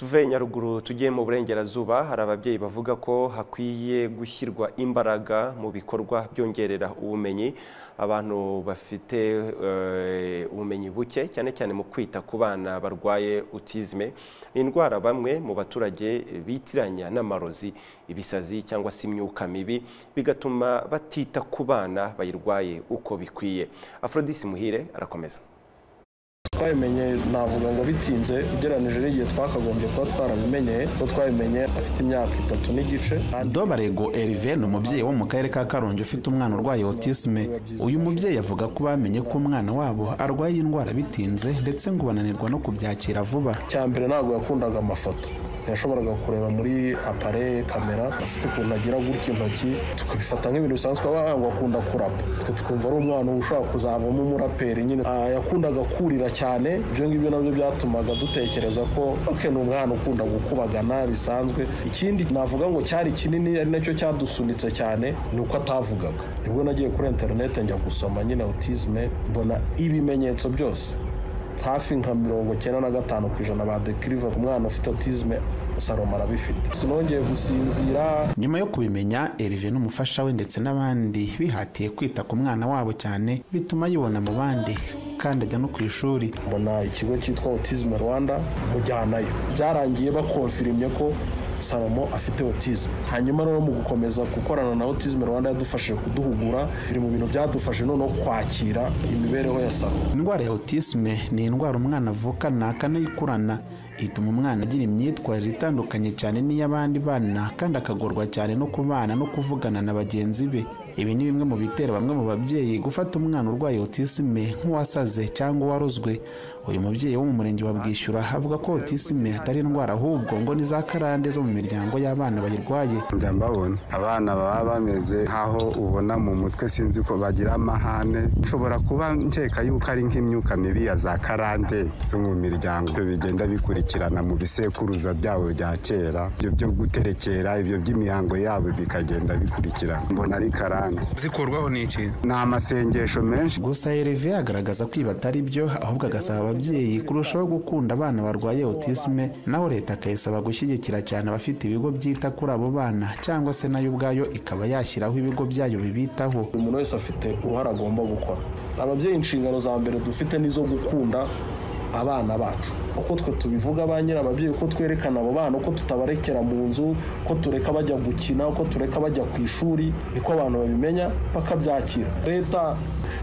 Tuve Nyaruguru tugiye mu burengerazuba hari ababyeyi bavuga ko hakwiye gushyirwa imbaraga mu bikorwa byongerera ubumenyi abantu bafite ubumenyi buke cyane cyane mu kwita ku bana barwaye autisme, indwara bamwe mu baturage bitiranya n'amarozi, ibisazi cyangwa se imyuka mibi bigatuma batita ku bana bayirwaye uko bikwiye. Aphrodis Muhire arakomeza. Twabimenye navuga ngo bitinze ugereranije n'igihe twakagombye kuba twarabimenye, ko twabimenye afite imyaka 3 n'igice. Dobarego Hervé ni umubyeyi wo mu karere ka Karongi ufite umwana urwaye autisme. Uyu mubyeyi avuga ko bamenye ko umwana wabo arwaye indwara bitinze ndetse ngo bananirwa no kubyakira vuba. Cyambere ntabwo yakundaga amafoto, yashoboraga kureba muri appareil kamera, afite ukuntu agira gutya intoki tukabifata nk'ibintu bisanzwe, ngo akunda kurapa, tukumva ari umwana ushaka kuzavamo umuraperi nyine. Yakundaga kurira cyane, ibyo ngibyo nabyo byatumaga dutekereza ko ni umwana ukunda gukubagana bisanzwe. Ikindi navuga ngo cyari kinini ari nacyo cyadusunitse cyane ni uko atavugaga. Nibwo nagiye kuri internet njya gusoma nyine autisme, mbona ibimenyetso byose hafi nka 95% badekriva umwana ufite autisme Saloma arabifite. Sinongeye gusinzira. Nyuma yo kubimenya, Hervé n'umufasha we ndetse n'abandi bihatiye kwita ku mwana wabo cyane, bituma yibona mu bandi kandi ajya no ku ishuri. Mbona ikigo cyitwa Autisme Rwanda mujyanayo, byarangiye bakonfirmye ko Salomo afite autisme. Hanyuma rero mu gukomeza gukorana na Autisme Rwanda yadufashije kuduhugura, biri mu bintu byadufashe no kwakira imibereho ya Salomo. Indwara ya autisme ni indwara umwana avukana akanayikurana, ituma umwana agira imyitwarire itandukanye cyane n'iy'abandi bana kandi akagorwa cyane no kubana no kuvugana na bagenzi be. Ibi ni bimwe mu bitera bamwe mu babyeyi gufata umwana urwaye autisme nk'uwasaze cyangwa uwarozwe. Uyu mubyeyi wo mu murenge wa Bwishyura avuga ko autisme atari indwara ahubwo ngo ni za karande zo mu miryango y'abana bayirwaye. Njya mbabona abana baba bameze nkaho ubona mu mutwe sinzi ko bagira amahane, ushobora kuba nkeka yuko ari nk'imyuka mibi ya za karande zo mu miryango. Ibyo bigenda bikurikirana mu bisekuruza byabo bya kera, ibyo byo guterekera, ibyo by'imihango yabo bikagenda bikurikirana. Mbona ari karande. Zikorwaho n'iki? Ni amasengesho menshi. Gusa Hervé agaragaza ko ibi atari byo, ahubwo agasaba ababyeyi kurushaho gukunda abana barwaye autisme, naho leta akayisaba gushyigikira cyane abafite ibigo byita kuri abo bana cyangwa se nayo ubwayo ikaba yashyiraho ibigo byayo bibitaho. Umuntu wese afite uruhare agomba gukora. Ababyeyi inshingano za mbere dufite nizo gukunda abana bacu, uko twe tubivuga ba nyirababyeyi, uko twerekana abo bana, uko tutabarekera mu nzu, uko tureka bajya gukina, uko tureka bajya ku ishuri, niko abantu babimenya bakabyakira. Leta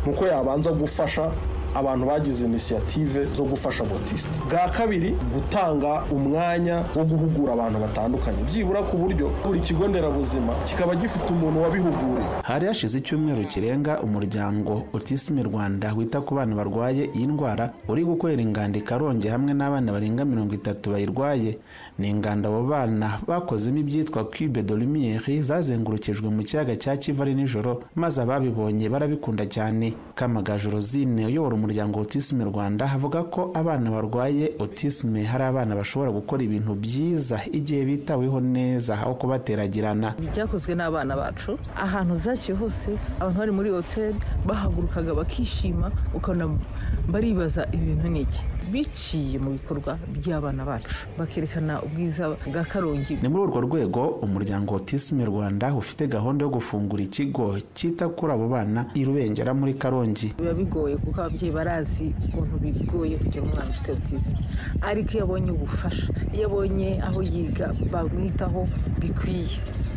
nuko yabanza gufasha abantu bagize initiative zo gufasha autiste. Bwa kabiri, gutanga umwanya wo guhugura abantu batandukanye, byibura ku buryo buri kigo nderabuzima kikaba gifite umuntu wabihuguriye. Hari hashize icyumweru kirenga umuryango Autisme Rwanda wita ku bana barwaye iyi ndwara uri gukorera inganda Karongi hamwe n'abana barenga 30 bayirwaye. Ni inganda abo bana bakozemo ibyitwa cube de lumière zazengurukijwe mu kiyaga cya Kivu ari nijoro, maze ababibonye barabikunda cyane. Kamagaju Rosine uyobora umuryango Autisme Rwanda avuga ko abana barwaye autisme hari abana bashobora gukora ibintu byiza igihe bitaweho neza aho kubateragirana. Byakozwe n'abana bacu ahantu zaciye hose, abantu bari muri hotel bahagurukaga bakishima, ukabona baribaza ibintu n'iki, biciye mu bikorwa by'abana bacu bakerekana ubwiza bwa Karongi. Ni muri urwo rwego umuryango Autisme Rwanda ufite gahunda yo gufungura ikigo cyita kuri abo bana i Rubengera muri Karongi. Biba bigoye kuko ababyeyi barazi ukuntu bigoye kugira umwana ufite autisme, ariko iyo abonye ubufasha, iyo abonye aho yiga bamwitaho bikwiye,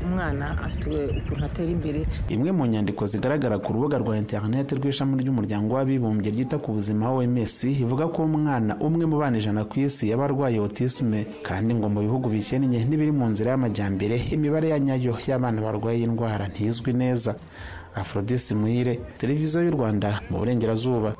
umwana afite ukuntu atera imbere. Imwe mu nyandiko zigaragara ku rubuga rwa internet rw'ishami ry'umuryango w'abibumbye ryita ku buzima OMS ivuga ko umwana umwe mu bana 100 ku isi yabarwaye autisme, kandi ngo mu bihugu bikennye n'ibiri mu nzira y'amajyambere imibare ya nyayo y'abana barwaye indwara ntizwi neza. Aphrodis Muhire, Televiziyo y'u Rwanda mu burengerazuba.